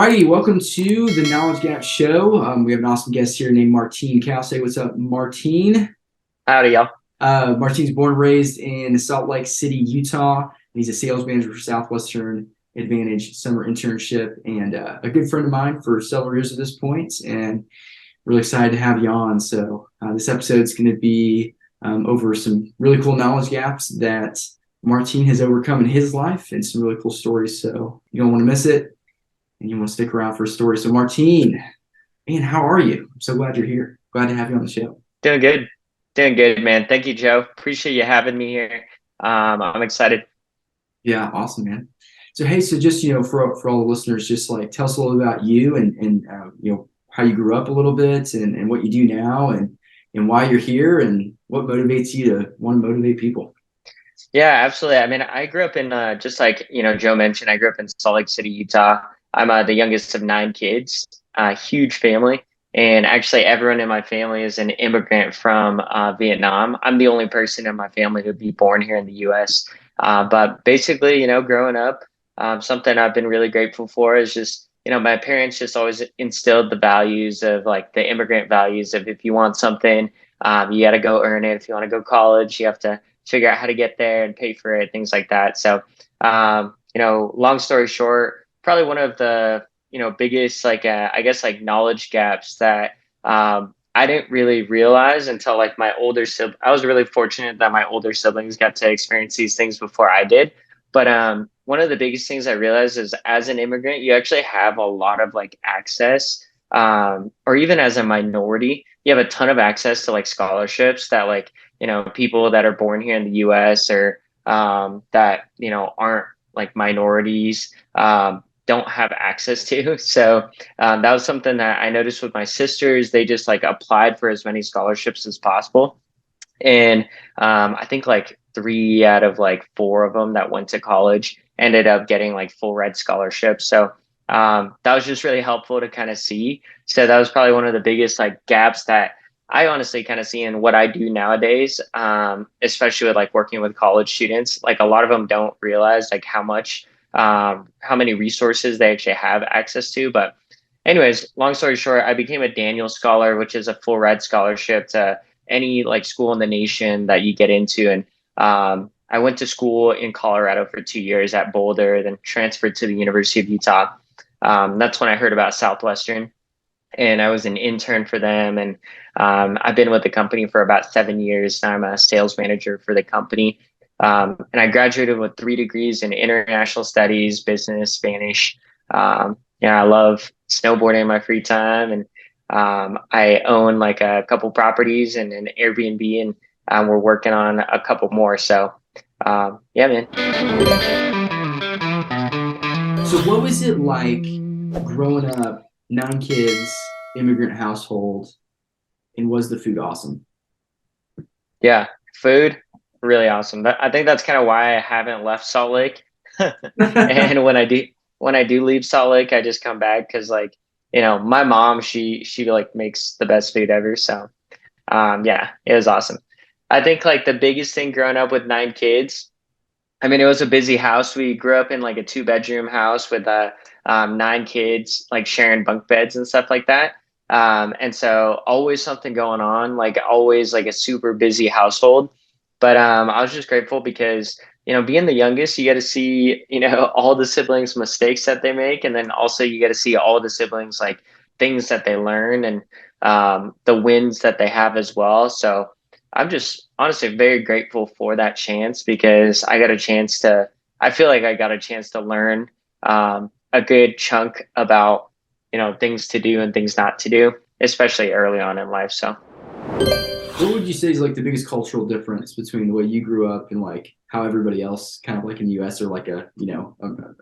Alrighty, welcome to the Knowledge Gap Show. We have an awesome guest here named Martine Cao. Say what's up, Martine. Howdy, y'all. Martine's born and raised in Salt Lake City, Utah. He's a sales manager for Southwestern Advantage summer internship and a good friend of mine for several years at this point. And really excited to have you on. So this episode is going to be over some really cool knowledge gaps that Martine has overcome in his life and some really cool stories. So you don't want to miss it. And you want to stick around for a story. So Martine, man, how are you? I'm so glad you're here. Glad to have you on the show. Doing good. Doing good, man. Thank you, Joe. Appreciate you having me here. I'm excited. Yeah, awesome, man. So hey, so just for all the listeners, just like tell us a little about you and how you grew up a little bit and what you do now and why you're here and what motivates you to want to motivate people. Yeah, absolutely. I mean, I grew up in just like Joe mentioned, I grew up in Salt Lake City, Utah. I'm the youngest of 9 kids, huge family. And actually, everyone in my family is an immigrant from Vietnam. I'm the only person in my family to be born here in the US. But basically, growing up, something I've been really grateful for is just, my parents just always instilled the values of like the immigrant values of if you want something, you got to go earn it. If you want to go to college, you have to figure out how to get there and pay for it, things like that. So, long story short, probably one of the biggest I guess like knowledge gaps that I didn't really realize until like my older sibling. I was really fortunate that my older siblings got to experience these things before I did. But one of the biggest things I realized is as an immigrant, you actually have a lot of like access, or even as a minority, you have a ton of access to like scholarships that like people that are born here in the U.S. or that aren't like minorities. Don't have access to. So that was something that I noticed with my sisters. They just like applied for as many scholarships as possible. And I think like 3 out of like 4 of them that went to college ended up getting like full ride scholarships. So that was just really helpful to kind of see. So that was probably one of the biggest like gaps that I honestly kind of see in what I do nowadays, especially with like working with college students. Like a lot of them don't realize like how many resources they actually have access to. But anyways, long story short, I became a Daniel Scholar, which is a full ride scholarship to any like school in the nation that you get into. And I went to school in Colorado for 2 years at Boulder, then transferred to the University of Utah. That's when I heard about Southwestern, and I was an intern for them. And I've been with the company for about 7 years. Now I'm a sales manager for the company. And I graduated with 3 degrees in international studies, business, Spanish. I love snowboarding in my free time. And I own like a couple properties and an Airbnb, and we're working on a couple more. So, yeah, man. So what was it like growing up, 9 kids, immigrant household, and was the food awesome? Yeah, food, really awesome. I think that's kind of why I haven't left Salt Lake. And when I do leave Salt Lake, I just come back because like, my mom, she like makes the best food ever. So yeah, it was awesome. I think like the biggest thing growing up with 9 kids, I mean, it was a busy house. We grew up in like a 2-bedroom house with 9 kids, like sharing bunk beds and stuff like that. And so always something going on, like always like a super busy household. But I was just grateful because, being the youngest, you get to see, all the siblings' mistakes that they make. And then also you get to see all the siblings, like things that they learn and the wins that they have as well. So I'm just honestly very grateful for that chance because I feel like I got a chance to learn a good chunk about, things to do and things not to do, especially early on in life. So. What would you say is like the biggest cultural difference between the way you grew up and like how everybody else kind of like in the US or like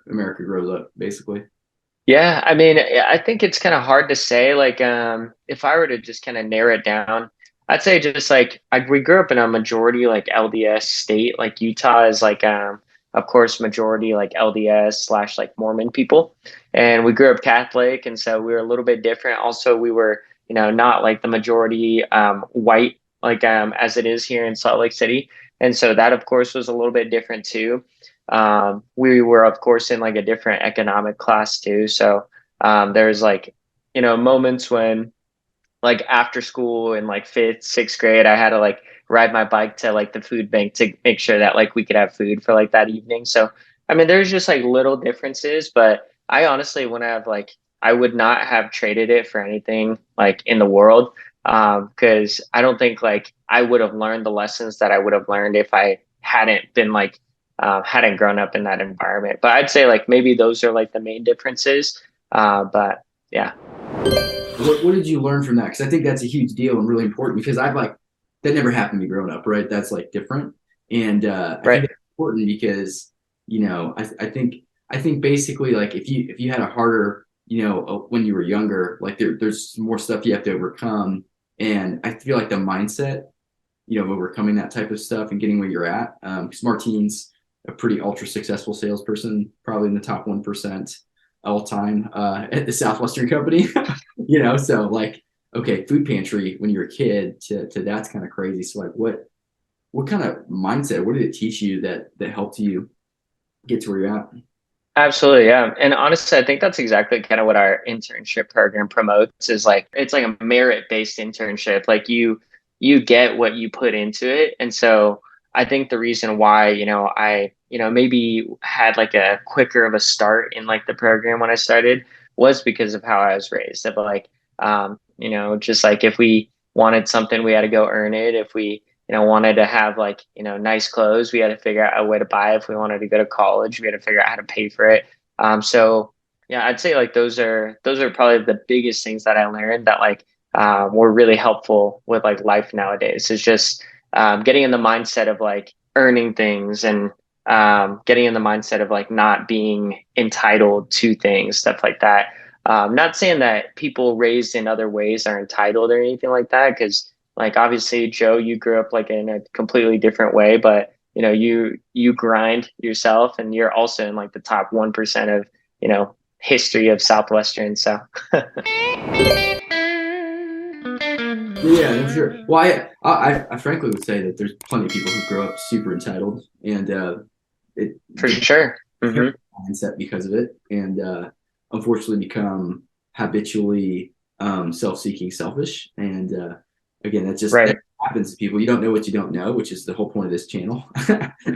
America grows up basically? Yeah, I mean, I think it's kind of hard to say. Like, if I were to just kind of narrow it down, I'd say just like we grew up in a majority like LDS state. Like Utah is like, of course, majority like LDS slash like Mormon people, and we grew up Catholic, and so we were a little bit different. Also, we were not like the majority white like as it is here in Salt Lake City, and so that of course was a little bit different too. We were of course in like a different economic class too. So There's like, moments when like after school in like fifth, sixth grade, I had to like ride my bike to like the food bank to make sure that like we could have food for like that evening. So, I mean, there's just like little differences, but I honestly wouldn't have like, I would not have traded it for anything like in the world. Because I don't think like I would have learned the lessons that I would have learned if I hadn't been like, hadn't grown up in that environment. But I'd say like maybe those are like the main differences. But yeah, What did you learn from that? Because I think that's a huge deal and really important because I've like that never happened to me growing up, right? That's like different, and I think right. that's important because I think basically like if you had a harder when you were younger, like there's more stuff you have to overcome, and I feel like the mindset of overcoming that type of stuff and getting where you're at. Because Martine's a pretty ultra successful salesperson, probably in the top 1% all time at the Southwestern company. So like, okay, food pantry when you're a kid to that's kind of crazy. So like, what kind of mindset? What did it teach you that helped you get to where you're at? Absolutely, yeah. And honestly, I think that's exactly kind of what our internship program promotes is like it's like a merit-based internship. Like you get what you put into it. And so I think the reason why, I, maybe had like a quicker of a start in like the program when I started was because of how I was raised. Of like just like if we wanted something, we had to go earn it. If we wanted to have like, nice clothes, we had to figure out a way to buy it. If we wanted to go to college, we had to figure out how to pay for it. So yeah, I'd say like those are probably the biggest things that I learned that like were really helpful with like life nowadays. Is just getting in the mindset of like earning things and getting in the mindset of like not being entitled to things, stuff like that. Not saying that people raised in other ways are entitled or anything like that, because like obviously, Joe, you grew up like in a completely different way, but you grind yourself, and you're also in like the top 1% of history of Southwestern. So Yeah, I'm sure. Well, I frankly would say that there's plenty of people who grow up super entitled, and it for develops sure. a Hmm. terrible mindset because of it, and unfortunately become habitually self-seeking, selfish, and again, that Right. happens to people. You don't know what you don't know, which is the whole point of this channel,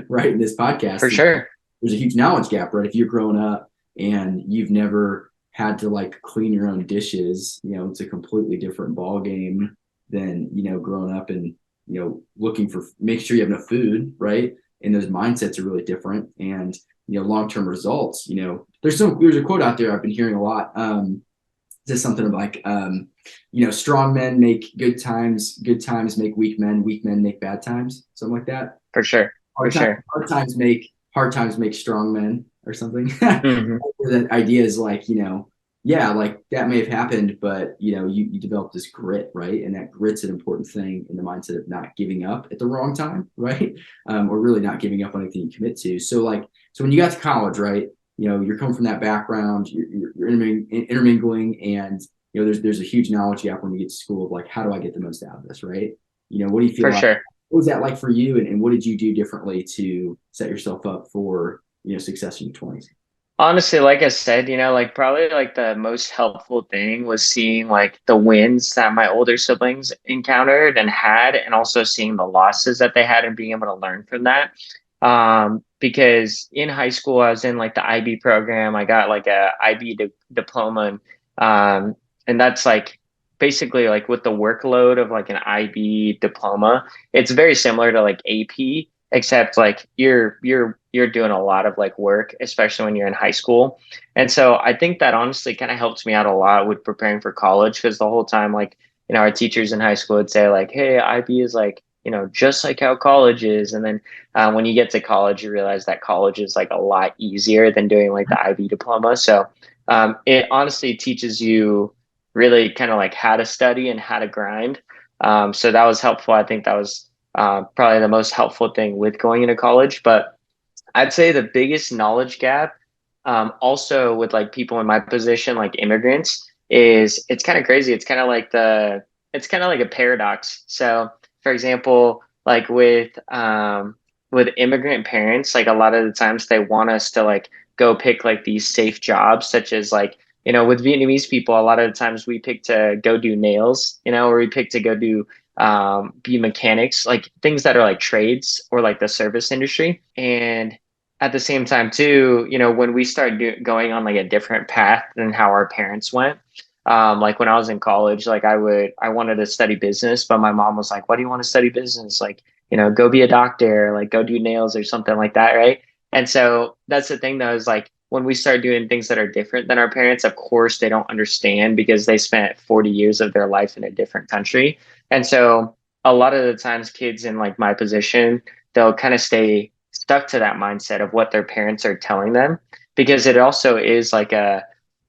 right? In this For podcast, sure. there's a huge knowledge gap, right? If you're growing up and you've never had to like clean your own dishes, it's a completely different ball game than growing up and looking for make sure you have enough food, right? And those mindsets are really different, and long-term results. There's a quote out there I've been hearing a lot. Just something like strong men make good times make weak men make bad times, something like that. For sure. For sure. Hard times make strong men or something. Hmm. That idea is like, yeah, like that may have happened, but you develop this grit, right? And that grit's an important thing in the mindset of not giving up at the wrong time, right? Or really not giving up on anything you commit to. So when you got to college, right? You're coming from that background, you're intermingling, and there's a huge knowledge gap when you get to school of like, how do I get the most out of this, right? What do you feel For like? sure. What was that like for you, and what did you do differently to set yourself up for success in your 20s? Honestly, like I said, like probably like the most helpful thing was seeing like the wins that my older siblings encountered and had, and also seeing the losses that they had and being able to learn from that. Because in high school, I was in like the IB program. I got like a IB diploma, and that's like basically like with the workload of like an IB diploma, it's very similar to like AP, except like you're doing a lot of like work, especially when you're in high school. And so I think that honestly kind of helps me out a lot with preparing for college, because the whole time like our teachers in high school would say like, hey, IB is like just like how college is. And then when you get to college, you realize that college is like a lot easier than doing like the IB diploma. So it honestly teaches you really kind of like how to study and how to grind. So that was helpful. I think that was probably the most helpful thing with going into college. But I'd say the biggest knowledge gap, also with like people in my position, like immigrants, is it's kind of crazy. It's kind of like a paradox. So, for example, like with immigrant parents, like a lot of the times they want us to like go pick like these safe jobs, such as like with Vietnamese people, a lot of the times we pick to go do nails, or we pick to go do be mechanics, like things that are like trades or like the service industry. And at the same time too, when we started going on like a different path than how our parents went, like when I was in college, like I wanted to study business, but my mom was like, "Why do you want to study business? Like, go be a doctor, like go do nails or something like that, right?" And so that's the thing though, is like when we start doing things that are different than our parents, of course they don't understand because they spent 40 years of their life in a different country. And so a lot of the times kids in like my position, they'll kind of stay stuck to that mindset of what their parents are telling them because it also is like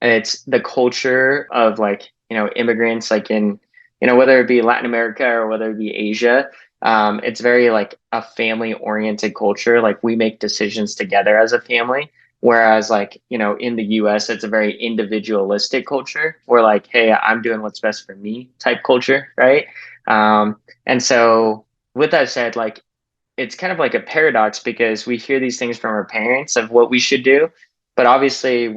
it's the culture of like, immigrants like in, whether it be Latin America or whether it be Asia. It's very like a family oriented culture. Like we make decisions together as a family. Whereas like, in the US, it's a very individualistic culture where like, hey, I'm doing what's best for me type culture, right? And so with that said, like it's kind of like a paradox because we hear these things from our parents of what we should do, but obviously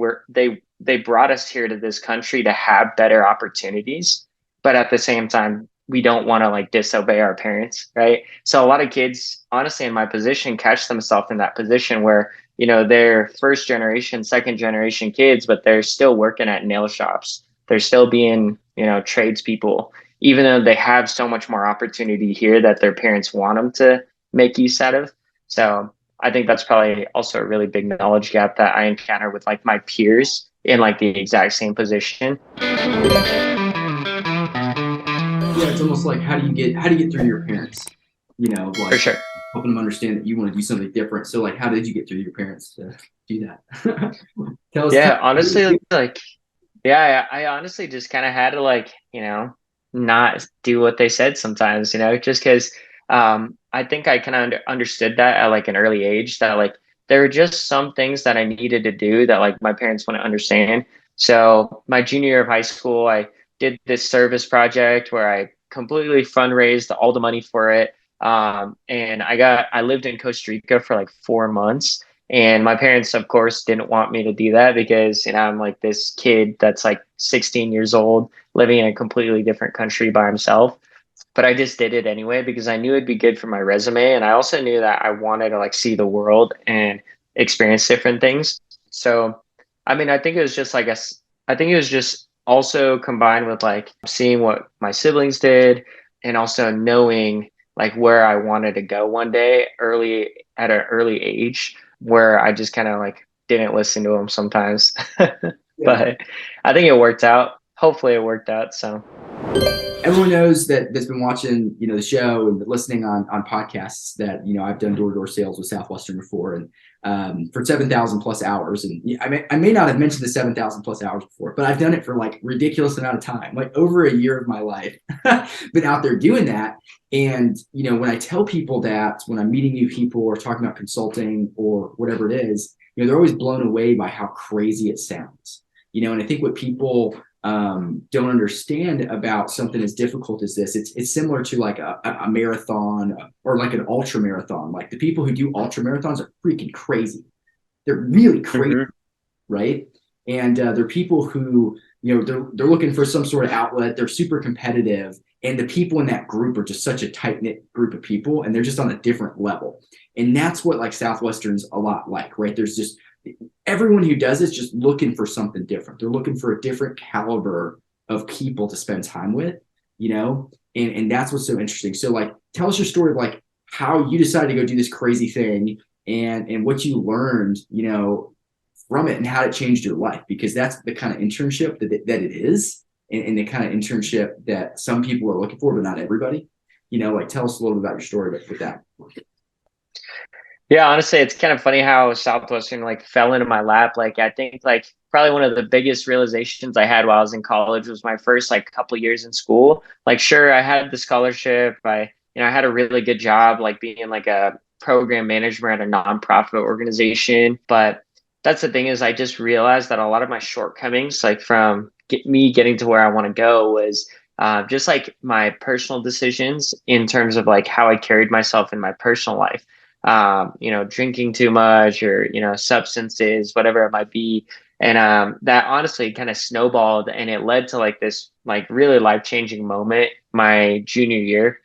they brought us here to this country to have better opportunities, but at the same time we don't want to like disobey our parents, right? So a lot of kids, honestly, in my position, catch themselves in that position where they're first generation, second generation kids, but they're still working at nail shops. They're still being, tradespeople, even though they have so much more opportunity here that their parents want them to make use out of. So I think that's probably also a really big knowledge gap that I encounter with like my peers in like the exact same position. Yeah, it's almost like how do you get through to your parents? For Like sure. helping them understand that you want to do something different. So like how did you get through to your parents to do that? Tell Yeah, us. honestly, like, yeah, I honestly just kind of had to like, not do what they said sometimes, just because I think I kind of understood that at like an early age that like there were just some things that I needed to do that like my parents wouldn't understand. So my junior year of high school, I did this service project where I completely fundraised all the money for it. And I lived in Costa Rica for like 4 months. And my parents, of course, didn't want me to do that because, I'm like this kid that's like 16 years old living in a completely different country by himself. But I just did it anyway because I knew it'd be good for my resume. And I also knew that I wanted to like see the world and experience different things. So, I mean, I think it was just like I think it was just also combined with like seeing what my siblings did and also knowing like where I wanted to go one day early at an early age where I just kind of like didn't listen to them sometimes. Yeah. But I think it worked out. Hopefully it worked out. So Everyone knows that's been watching, the show and listening on podcasts that, I've done door-to-door sales with Southwestern before and for 7,000 plus hours. And I may not have mentioned the 7,000 plus hours before, but I've done it for like ridiculous amount of time, like over a year of my life, been out there doing that. And, when I tell people that when I'm meeting new people or talking about consulting or whatever it is, they're always blown away by how crazy it sounds, and I think what people don't understand about something as difficult as this. It's similar to like a marathon or like an ultra marathon. Like the people who do ultra marathons are freaking crazy. They're really crazy, mhm. right? And they're people who they're looking for some sort of outlet. They're super competitive, and the people in that group are just such a tight knit group of people, and they're just on a different level. And that's what like Southwestern's a lot like, right? There's just everyone who does is just looking for something different. They're looking for a different caliber of people to spend time with, and that's what's so interesting. So like, tell us your story of like how you decided to go do this crazy thing and what you learned, from it and how it changed your life, because that's the kind of internship that it is and the kind of internship that some people are looking for, but not everybody, like tell us a little bit about your story with that. Yeah, honestly, it's kind of funny how Southwestern like fell into my lap. Like I think like probably one of the biggest realizations I had while I was in college was my first like couple years in school. Like sure, I had the scholarship. I had a really good job like being like a program manager at a nonprofit organization, but that's the thing is I just realized that a lot of my shortcomings like from me getting to where I want to go was just like my personal decisions in terms of like how I carried myself in my personal life, drinking too much or, substances, whatever it might be. And that honestly kind of snowballed, and it led to like this like really life-changing moment my junior year,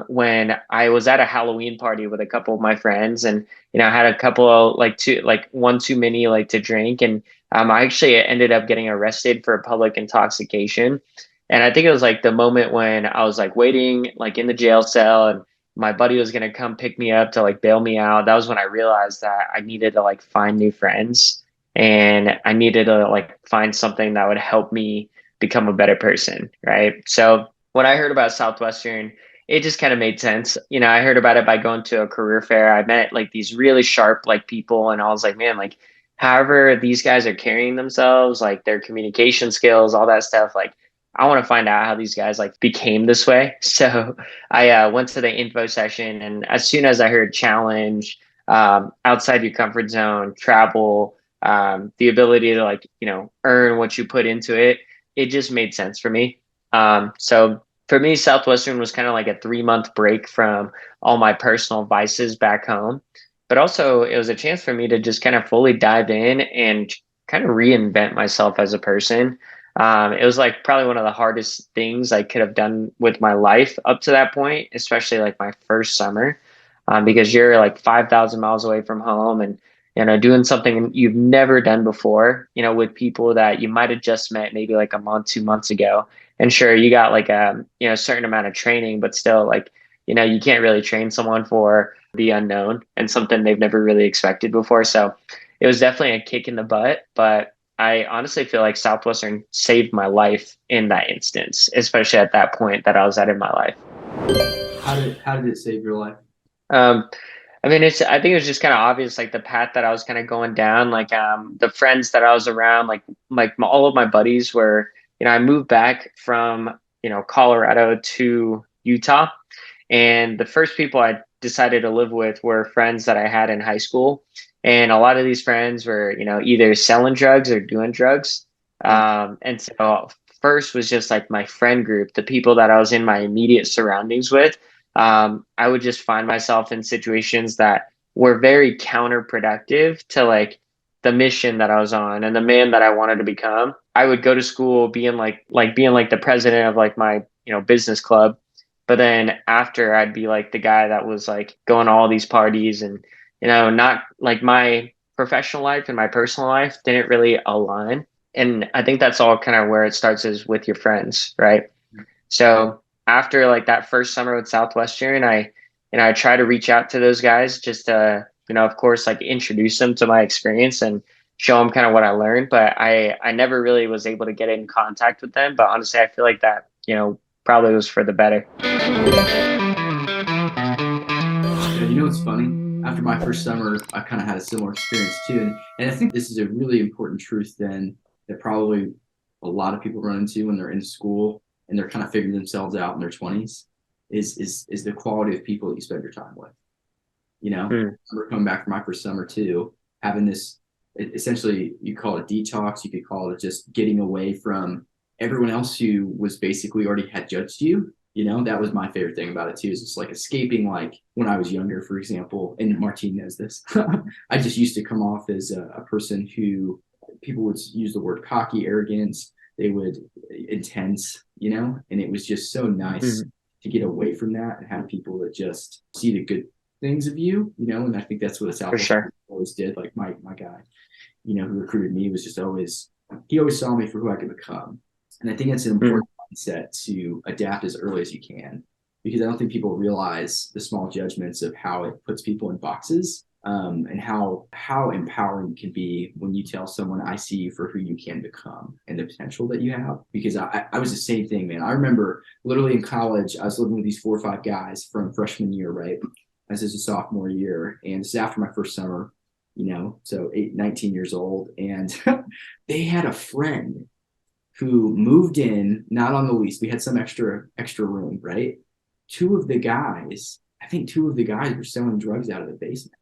when I was at a Halloween party with a couple of my friends, and I had a couple of like one too many like to drink, and I actually ended up getting arrested for public intoxication. And I think it was like the moment when I was like waiting like in the jail cell, and my buddy was gonna come pick me up to like bail me out. That was when I realized that I needed to like find new friends, and I needed to like find something that would help me become a better person, right? So when I heard about Southwestern, it just kind of made sense. I heard about it by going to a career fair. I met like these really sharp like people, and I was like, man, like however these guys are carrying themselves, like their communication skills, all that stuff, like I want to find out how these guys like became this way. So I went to the info session, and as soon as I heard challenge, outside your comfort zone, travel, the ability to like earn what you put into it, it just made sense for me. So for me, Southwestern was kind of like a 3 month break from all my personal vices back home, but also it was a chance for me to just kind of fully dive in and kind of reinvent myself as a person. It was like probably one of the hardest things I could have done with my life up to that point, especially like my first summer, because you're like 5,000 miles away from home, and doing something you've never done before, with people that you might have just met maybe like a month, 2 months ago. And sure, you got like a certain amount of training, but still like, you can't really train someone for the unknown and something they've never really expected before. So it was definitely a kick in the butt, but I honestly feel like Southwestern saved my life in that instance, especially at that point that I was at in my life. How did it save your life? Um, I mean, I think it was just kind of obvious, like the path that I was kind of going down, like the friends that I was around, all of my buddies were, I moved back from, Colorado to Utah. And the first people I decided to live with were friends that I had in high school. And a lot of these friends were, either selling drugs or doing drugs. And so first was just like my friend group, the people that I was in my immediate surroundings with. I would just find myself in situations that were very counterproductive to like the mission that I was on and the man that I wanted to become. I would go to school being like the president of like my, business club. But then after I'd be like the guy that was like going to all these parties, and, not like my professional life and my personal life didn't really align. And I think that's all kind of where it starts, is with your friends, right? So after like that first summer with Southwestern, I try to reach out to those guys just to, of course, like introduce them to my experience and show them kind of what I learned. But I never really was able to get in contact with them. But honestly, I feel like that, probably was for the better. Yeah, what's funny? After my first summer, I kind of had a similar experience too. And I think this is a really important truth then that probably a lot of people run into when they're in school and they're kind of figuring themselves out in their 20s is the quality of people that you spend your time with. I remember coming back from my first summer too, having this essentially, you call it detox, you could call it just getting away from everyone else who was basically already had judged you. That was my favorite thing about it too, is it's like escaping, like when I was younger, for example, and Martine knows this. I just used to come off as a person who people would use the word cocky, arrogance, they would intense, and it was just so nice to get away from that and have people that just see the good things of you, and I think that's what a For Southwest sure. always did. Like my guy, who recruited me was just always, he always saw me for who I could become. And I think it's an important mindset to adapt as early as you can, because I don't think people realize the small judgments of how it puts people in boxes, and how empowering it can be when you tell someone, I see you for who you can become and the potential that you have. Because I was the same thing, man. I remember literally in college, I was living with these 4 or 5 guys from freshman year, right? As is a sophomore year. And this is after my first summer, so 19 years old. And they had a friend who moved in, not on the lease. We had some extra room, right? I think two of the guys were selling drugs out of the basement.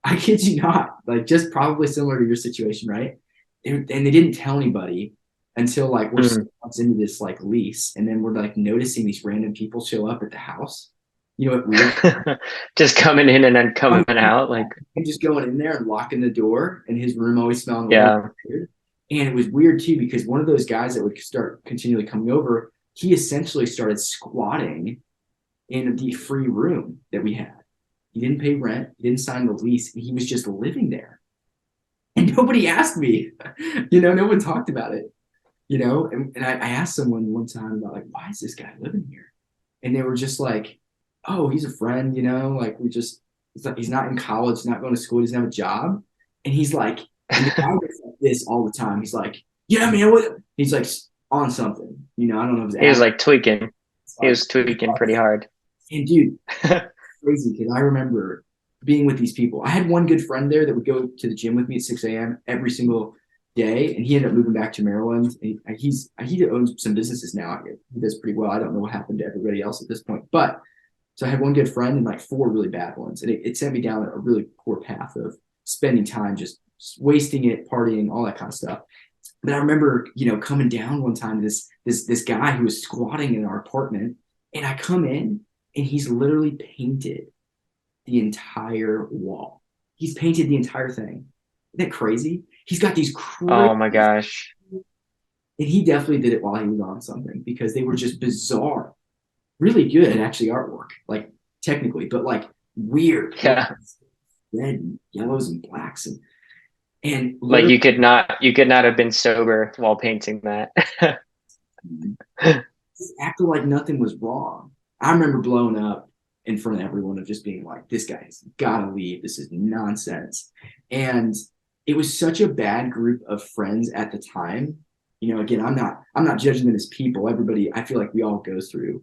I kid you not, like just probably similar to your situation, right? And they didn't tell anybody until like we're 6 months into this like lease, and then we're like noticing these random people show up at the house, You know what weird? Just coming in and then coming I'm out. Like, just going in there and locking the door, and his room always smelling a little yeah. weird. And it was weird too because one of those guys that would start continually coming over, he essentially started squatting in the free room that we had. He didn't pay rent, he didn't sign the lease, and he was just living there. And nobody asked me, no one talked about it, and I asked someone one time about like, why is this guy living here? And they were just like, oh, he's a friend, like he's not in college, not going to school, he doesn't have a job. And he's like, and the guy was like this all the time. He's like, yeah, man, what? He's like on something, I don't know if it's He was like tweaking. He was tweaking pretty hard. And dude, crazy because I remember being with these people. I had one good friend there that would go to the gym with me at 6 a.m. every single day, and he ended up moving back to Maryland. And he owns some businesses now. He does pretty well. I don't know what happened to everybody else at this point, but so I had one good friend and like four really bad ones, and it sent me down a really poor path of spending time just wasting it, partying, all that kind of stuff. But I remember, coming down one time to this guy who was squatting in our apartment, and I come in and he's literally painted the entire wall. He's painted the entire thing. Isn't that crazy? He's got these crazy. Oh my gosh. And he definitely did it while he was on something because they were just bizarre, really good at actually artwork, like technically, but like weird. Yeah. Red and yellows and blacks and like you could not have been sober while painting that. Just acted like nothing was wrong. I remember blowing up in front of everyone of just being like, this guy's gotta leave. This is nonsense. And it was such a bad group of friends at the time. Again, I'm not judging them as people. Everybody, I feel like we all go through,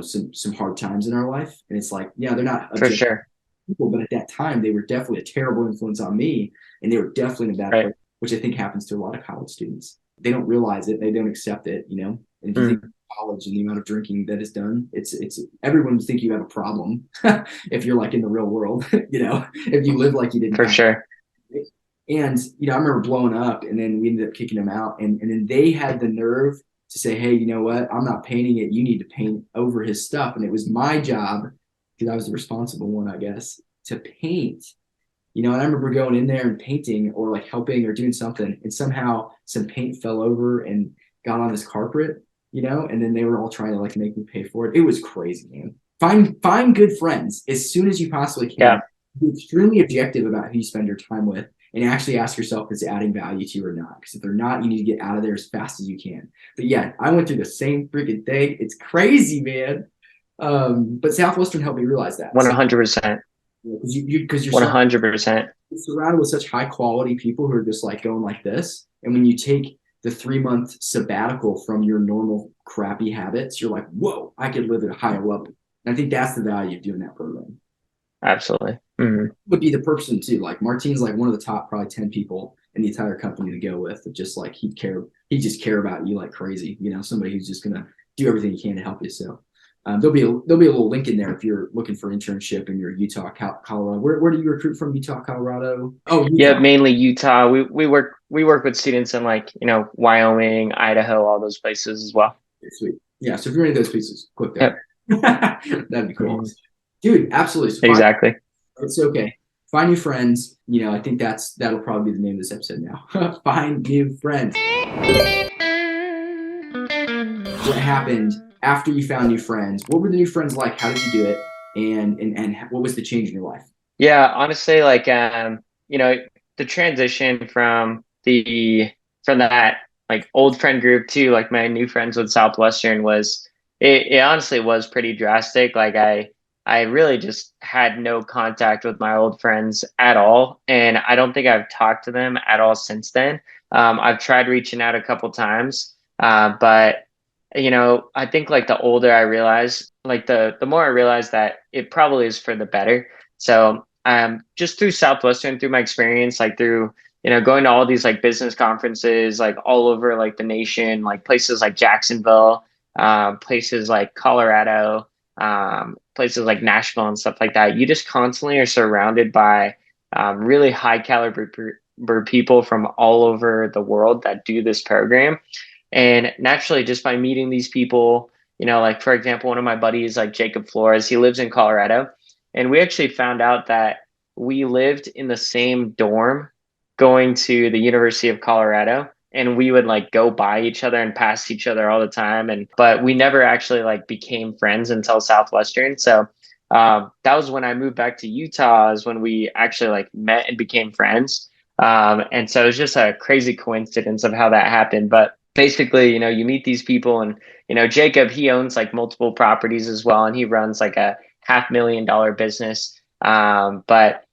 some hard times in our life. And it's like, yeah, they're not for sure people, but at that time they were definitely a terrible influence on me. And they were definitely in a bad place, which I think happens to a lot of college students. They don't realize it, they don't accept it, And if you think college and the amount of drinking that is done, it's everyone would think you have a problem if you're like in the real world, if you live like you didn't. For sure. And I remember blowing up, and then we ended up kicking them out, and then they had the nerve to say, hey, you know what, I'm not painting it, you need to paint over his stuff. And it was my job, because I was the responsible one, I guess, to paint. And I remember going in there and painting or like helping or doing something, and somehow some paint fell over and got on this carpet, and then they were all trying to like make me pay for it. It was crazy, man. Find good friends as soon as you possibly can. Yeah. Be extremely objective about who you spend your time with, and actually ask yourself if it's adding value to you or not. Because if they're not, you need to get out of there as fast as you can. But yeah, I went through the same freaking thing. It's crazy, man. But Southwestern helped me realize that. 100%. Because you're 100%. surrounded with such high quality people who are just like going like this. And when you take the 3-month sabbatical from your normal crappy habits, you're like, whoa, I could live at a higher level. And I think that's the value of doing that program. Absolutely. Would be the person too. Like Martine's like one of the top probably 10 people in the entire company to go with. Just like he just care about you like crazy. Somebody who's just gonna do everything he can to help you. So there'll be a little link in there if you're looking for internship in your Utah, Colorado. Where do you recruit from? Utah, Colorado? Oh, Utah. Yeah, mainly Utah. We work with students in like Wyoming, Idaho, all those places as well. Sweet. Yeah. So if you're in those places, click there. Yep. That'd be cool, dude. Absolutely. So exactly. It's okay. Find new friends. I think that'll probably be the name of this episode now. Find new friends. What happened after you found new friends? What were the new friends like? How did you do it? And what was the change in your life? Yeah, honestly, like the transition from that like old friend group to like my new friends with Southwestern was it honestly was pretty drastic. Like I really just had no contact with my old friends at all. And I don't think I've talked to them at all since then. I've tried reaching out a couple times, but I think like the older I realize, like the more I realize that it probably is for the better. So just through Southwestern, through my experience, like through, going to all these like business conferences, like all over like the nation, like places like Jacksonville, places like Colorado, places like Nashville and stuff like that. You just constantly are surrounded by really high caliber people from all over the world that do this program. And naturally, just by meeting these people, like for example, one of my buddies, like Jacob Flores, he lives in Colorado, and we actually found out that we lived in the same dorm going to the University of Colorado, and we would like go by each other and pass each other all the time, and but we never actually like became friends until Southwestern. So that was when I moved back to Utah, is when we actually like met and became friends. And so it's just a crazy coincidence of how that happened. But basically, you meet these people, and Jacob, he owns like multiple properties as well, and he runs like a $500,000 business. But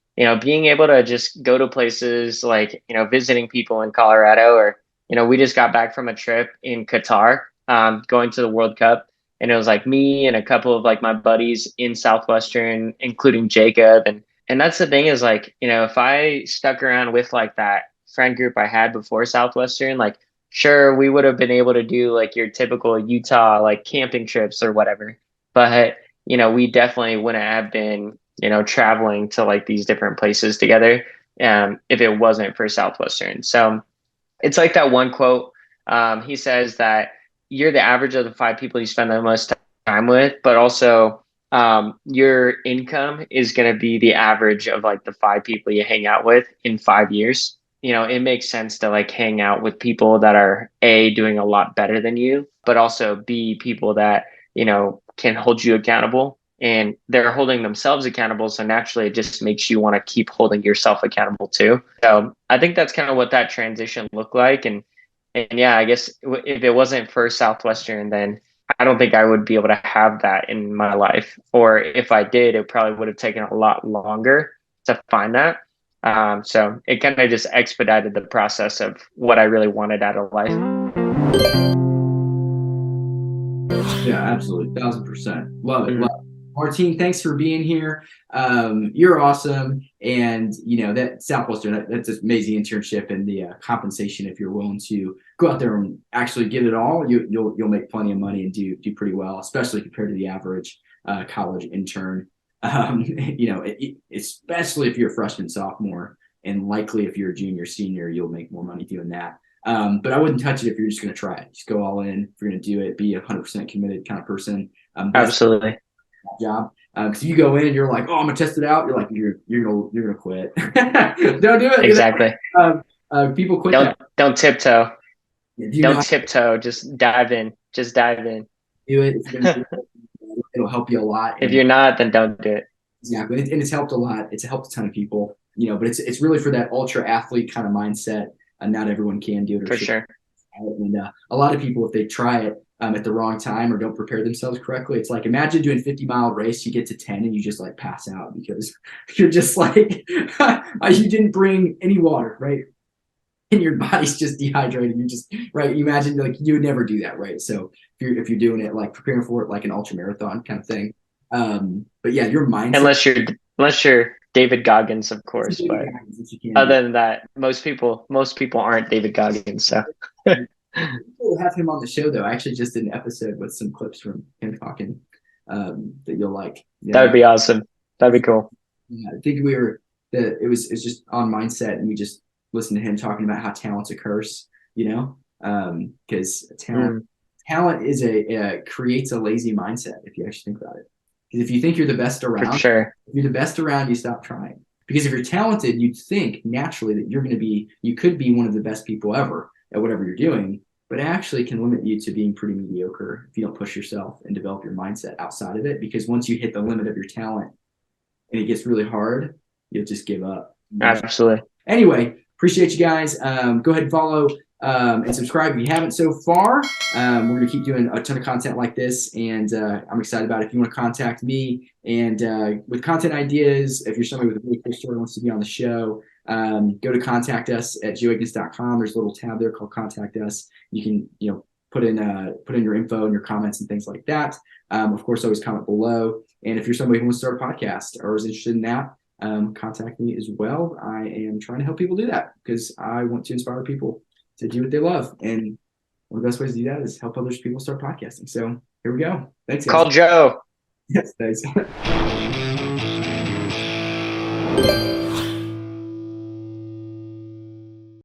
being able to just go to places like visiting people in Colorado, or we just got back from a trip in Qatar, going to the World Cup. And it was like me and a couple of like my buddies in Southwestern, including Jacob. And that's the thing, is like, if I stuck around with like that friend group I had before Southwestern, like sure, we would have been able to do like your typical Utah like camping trips or whatever. But we definitely wouldn't have been, traveling to like these different places together, if it wasn't for Southwestern. So it's like that one quote. He says that you're the average of the 5 people you spend the most time with, but also your income is going to be the average of like the 5 people you hang out with in 5 years. It makes sense to like hang out with people that are A, doing a lot better than you, but also B, people that, can hold you accountable, and they're holding themselves accountable. So naturally, it just makes you want to keep holding yourself accountable too. So I think that's kind of what that transition looked like. And yeah, I guess if it wasn't for Southwestern, then I don't think I would be able to have that in my life. Or if I did, it probably would have taken a lot longer to find that. So it kind of just expedited the process of what I really wanted out of life. Yeah, absolutely. 1,000%. Love it. Love it. Martine, thanks for being here. You're awesome. And, that Southwestern, that's an amazing internship, and the compensation, if you're willing to go out there and actually get it all, you'll make plenty of money and do pretty well, especially compared to the average college intern. Especially if you're a freshman, sophomore, and likely if you're a junior, senior, you'll make more money doing that. But I wouldn't touch it if you're just going to try it. Just go all in. If you're going to do it, be 100% committed kind of person. Absolutely. Job. Because you go in and you're like, oh, I'm gonna test it out. You're like, you're gonna quit. Don't do it. Exactly. People quit. Don't tiptoe. Don't tiptoe. Just dive in. Do it. It'll help you a lot. If you're not, then don't do it. Exactly. And it's helped a lot. It's helped a ton of people. But it's really for that ultra athlete kind of mindset. And not everyone can do it. For sure. And a lot of people, if they try it at the wrong time or don't prepare themselves correctly, it's like, imagine doing a 50-mile race, you get to 10 and you just like pass out because you're just like, you didn't bring any water, right? And your body's just dehydrated. You just, right. You imagine like you would never do that, right? So if you're doing it, like preparing for it, like an ultra marathon kind of thing. But yeah, your mindset. Unless you're David Goggins, of course, but other than that, most people aren't David Goggins. So we'll have him on the show, though. I actually just did an episode with some clips from him talking that you'll like. That would be awesome. That'd be cool. Yeah, I think it was just on mindset, and we just listened to him talking about how talent's a curse, because talent is creates a lazy mindset if you actually think about it. Because if you think you're the best around, for sure. If you're the best around, you stop trying. Because if you're talented, you'd think naturally that you could be one of the best people ever at whatever you're doing, but it actually can limit you to being pretty mediocre if you don't push yourself and develop your mindset outside of it. Because once you hit the limit of your talent and it gets really hard, you'll just give up. Absolutely. Anyway, appreciate you guys. Go ahead and follow and subscribe if you haven't so far. We're going to keep doing a ton of content like this, and I'm excited about it. If you want to contact me and with content ideas, if you're somebody with a really cool story who wants to be on the show, go to contact us at joeignace.com. There's a little tab there called Contact Us. You can put in your info and your comments and things like that. Of course, always comment below. And if you're somebody who wants to start a podcast or is interested in that, contact me as well. I am trying to help people do that because I want to inspire people to do what they love. And one of the best ways to do that is help other people start podcasting. So here we go. Thanks, guys. Call Joe. Yes, thanks.